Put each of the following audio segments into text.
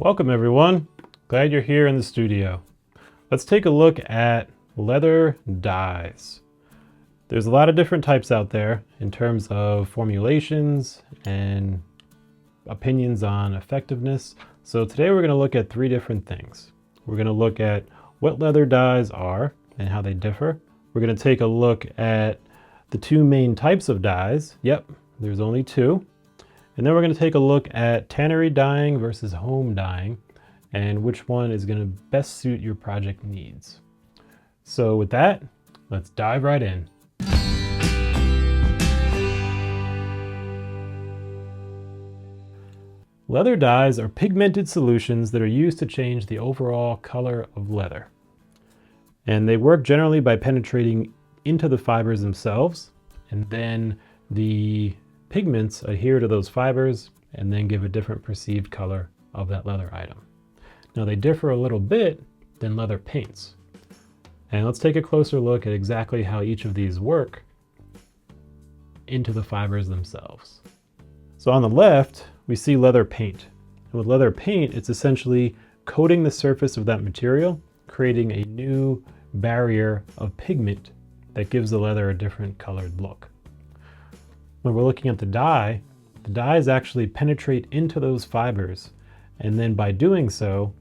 Welcome everyone. Glad you're here in the studio. Let's take a look at leather dyes. There's a lot of different types out there in terms of formulations and opinions on effectiveness. So today we're going to look at three different things. We're going to look at what leather dyes are and how they differ. We're going to take a look at the two main types of dyes. Yep, there's only two. And then we're going to take a look at tannery dyeing versus home dyeing and which one is going to best suit your project needs. So with that, let's dive right in. Leather dyes are pigmented solutions that are used to change the overall color of leather. And they work generally by penetrating into the fibers themselves, and then the pigments adhere to those fibers and then give a different perceived color of that leather item. Now they differ a little bit than leather paints. And let's take a closer look at exactly how each of these work into the fibers themselves. So on the left, we see leather paint. And with leather paint, it's essentially coating the surface of that material, creating a new barrier of pigment that gives the leather a different colored look. When we're looking at the dyes actually penetrate into those fibers, and then by doing so,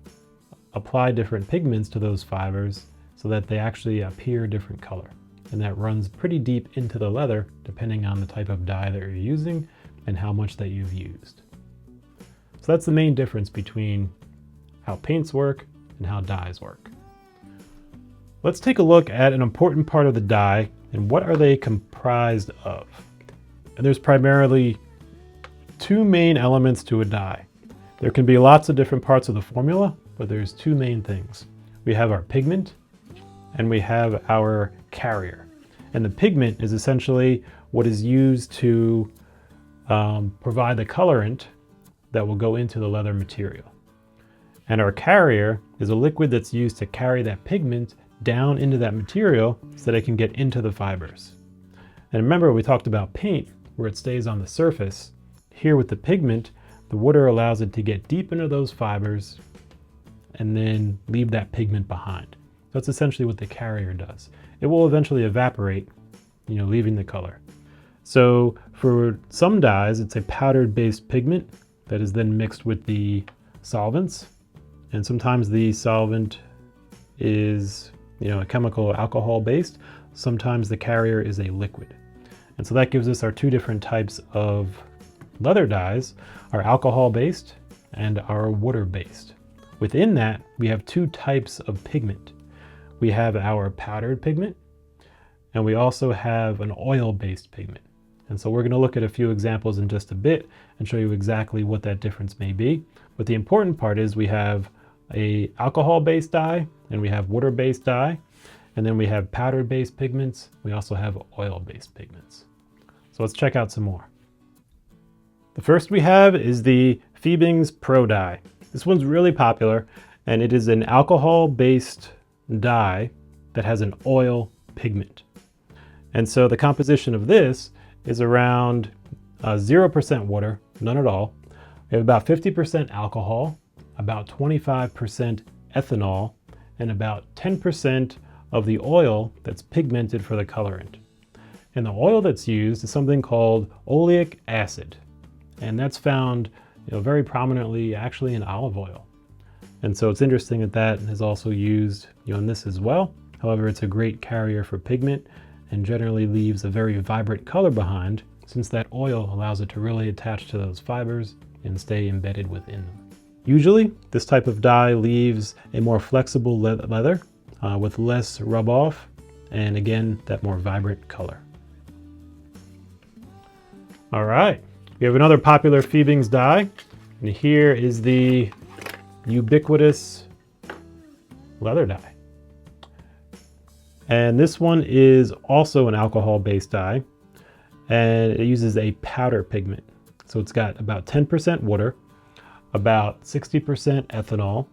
apply different pigments to those fibers so that they actually appear a different color. And that runs pretty deep into the leather depending on the type of dye that you're using and how much that you've used. So that's the main difference between how paints work and how dyes work. Let's take a look at an important part of the dye and what are they comprised of. And there's primarily two main elements to a dye. There can be lots of different parts of the formula, but there's two main things. We have our pigment and we have our carrier. And the pigment is essentially what is used to provide the colorant that will go into the leather material. And our carrier is a liquid that's used to carry that pigment down into that material so that it can get into the fibers. And remember, we talked about paint, where it stays on the surface. Here with the pigment, the water allows it to get deep into those fibers and then leave that pigment behind. That's essentially what the carrier does. It will eventually evaporate, leaving the color. So for some dyes, it's a powdered based pigment that is then mixed with the solvents. And sometimes the solvent is, a chemical alcohol based. Sometimes the carrier is a liquid. And so that gives us our two different types of leather dyes, our alcohol-based and our water-based. Within that, we have two types of pigment. We have our powdered pigment, and we also have an oil-based pigment. And so we're going to look at a few examples in just a bit and show you exactly what that difference may be. But the important part is we have a alcohol-based dye, and we have water-based dye, and then we have powder-based pigments. We also have oil-based pigments. So let's check out some more. The first we have is the Fiebing's Pro Dye. This one's really popular, and it is an alcohol-based dye that has an oil pigment. And so the composition of this is around 0% water, none at all. We have about 50% alcohol, about 25% ethanol, and about 10% of the oil that's pigmented for the colorant. And the oil that's used is something called oleic acid. And that's found very prominently actually in olive oil. And so it's interesting that that is also used in this as well. However, it's a great carrier for pigment and generally leaves a very vibrant color behind, since that oil allows it to really attach to those fibers and stay embedded within them. Usually, this type of dye leaves a more flexible leather with less rub off, and again, that more vibrant color. All right, we have another popular Fiebing's dye, and here is the ubiquitous leather dye. And this one is also an alcohol-based dye, and it uses a powder pigment. So it's got about 10% water, about 60% ethanol,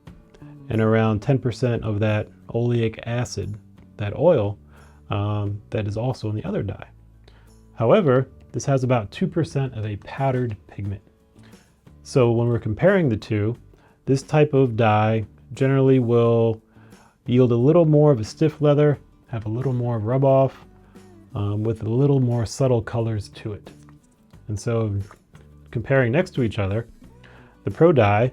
and around 10% of that oleic acid, that oil, that is also in the other dye. However, this has about 2% of a powdered pigment. So when we're comparing the two, this type of dye generally will yield a little more of a stiff leather, have a little more rub off, with a little more subtle colors to it. And so comparing next to each other, the Pro dye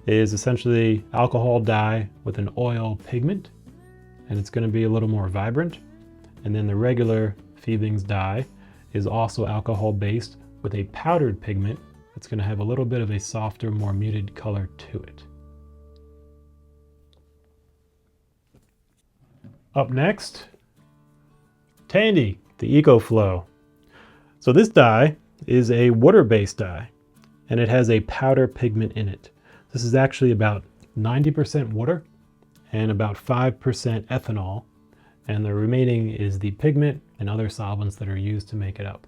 is essentially alcohol dye with an oil pigment, and it's going to be a little more vibrant. And then the regular Fiebing's dye is also alcohol based with a powdered pigment that's going to have a little bit of a softer, more muted color to it. Up next, Tandy, the Eco Flo. So this dye is a water-based dye, and it has a powder pigment in it. This is actually about 90% water and about 5% ethanol, and the remaining is the pigment and other solvents that are used to make it up.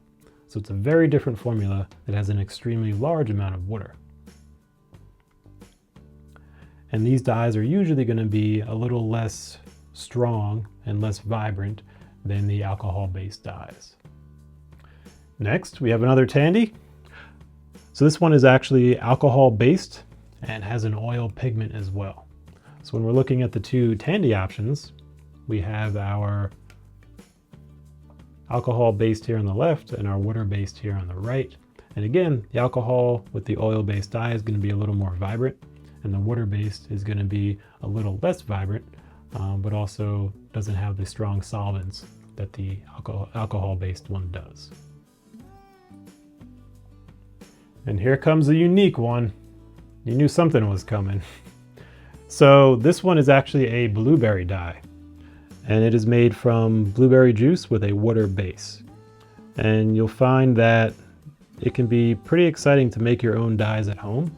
So it's a very different formula that has an extremely large amount of water. And these dyes are usually going to be a little less strong and less vibrant than the alcohol-based dyes. Next, we have another Tandy. So this one is actually alcohol-based and has an oil pigment as well. So when we're looking at the two Tandy options, we have our alcohol-based here on the left and our water-based here on the right. And again, the alcohol with the oil-based dye is going to be a little more vibrant, and the water-based is going to be a little less vibrant, but also doesn't have the strong solvents that the alcohol-based one does. And here comes a unique one. You knew something was coming. So this one is actually a blueberry dye, and it is made from blueberry juice with a water base. And you'll find that it can be pretty exciting to make your own dyes at home.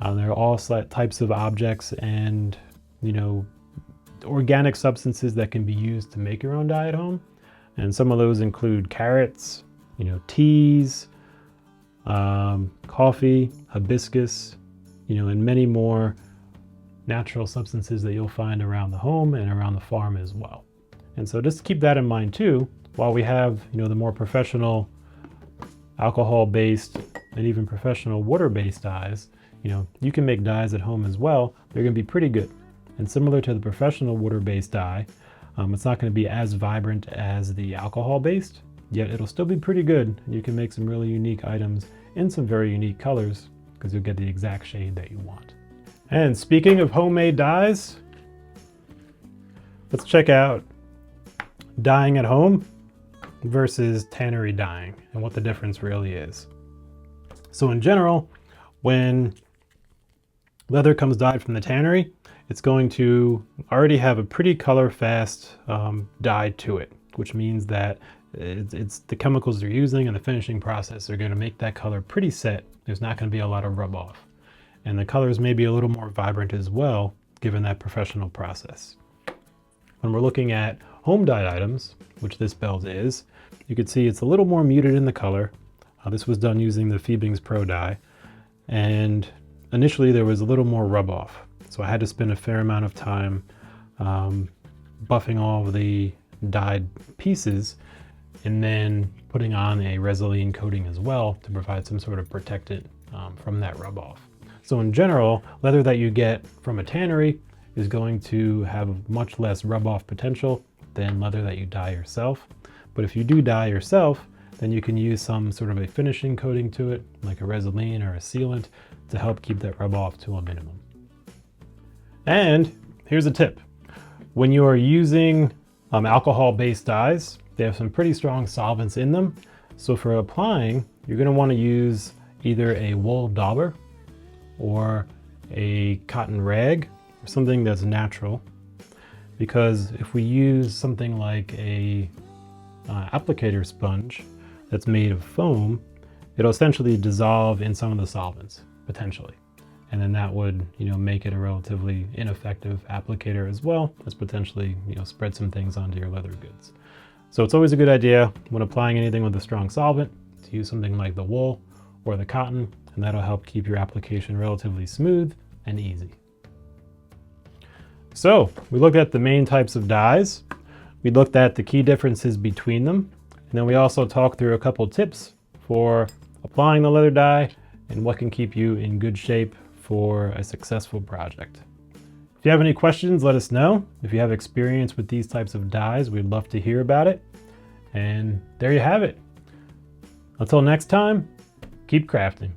There are all types of objects and, organic substances that can be used to make your own dye at home. And some of those include carrots, teas, coffee, hibiscus, and many more natural substances that you'll find around the home and around the farm as well. And so just keep that in mind too, while we have, the more professional alcohol-based and even professional water-based dyes, you can make dyes at home as well. They're going to be pretty good. And similar to the professional water-based dye, it's not going to be as vibrant as the alcohol-based, yet it'll still be pretty good. You can make some really unique items in some very unique colors because you'll get the exact shade that you want. And speaking of homemade dyes, let's check out dyeing at home versus tannery dyeing and what the difference really is. So in general, when leather comes dyed from the tannery, it's going to already have a pretty color fast dye to it, which means that it's the chemicals they're using and the finishing process are going to make that color pretty set. There's not going to be a lot of rub off. And the colors may be a little more vibrant as well, given that professional process. When we're looking at home dyed items, which this belt is, you can see it's a little more muted in the color. This was done using the Fiebing's Pro dye. And initially there was a little more rub off. So I had to spend a fair amount of time buffing all of the dyed pieces and then putting on a Resolene coating as well to provide some sort of protectant from that rub off. So in general, leather that you get from a tannery is going to have much less rub off potential than leather that you dye yourself. But if you do dye yourself, then you can use some sort of a finishing coating to it, like a Resolene or a sealant, to help keep that rub off to a minimum. And here's a tip. When you are using alcohol-based dyes, they have some pretty strong solvents in them. So for applying, you're going to want to use either a wool dauber or a cotton rag or something that's natural. Because if we use something like a applicator sponge that's made of foam, it'll essentially dissolve in some of the solvents, potentially. And then that would, make it a relatively ineffective applicator as well as potentially, spread some things onto your leather goods. So it's always a good idea when applying anything with a strong solvent to use something like the wool or the cotton, and that'll help keep your application relatively smooth and easy. So we looked at the main types of dyes. We looked at the key differences between them. And then we also talked through a couple tips for applying the leather dye and what can keep you in good shape for a successful project. If you have any questions, let us know. If you have experience with these types of dyes, we'd love to hear about it. And there you have it. Until next time, keep crafting.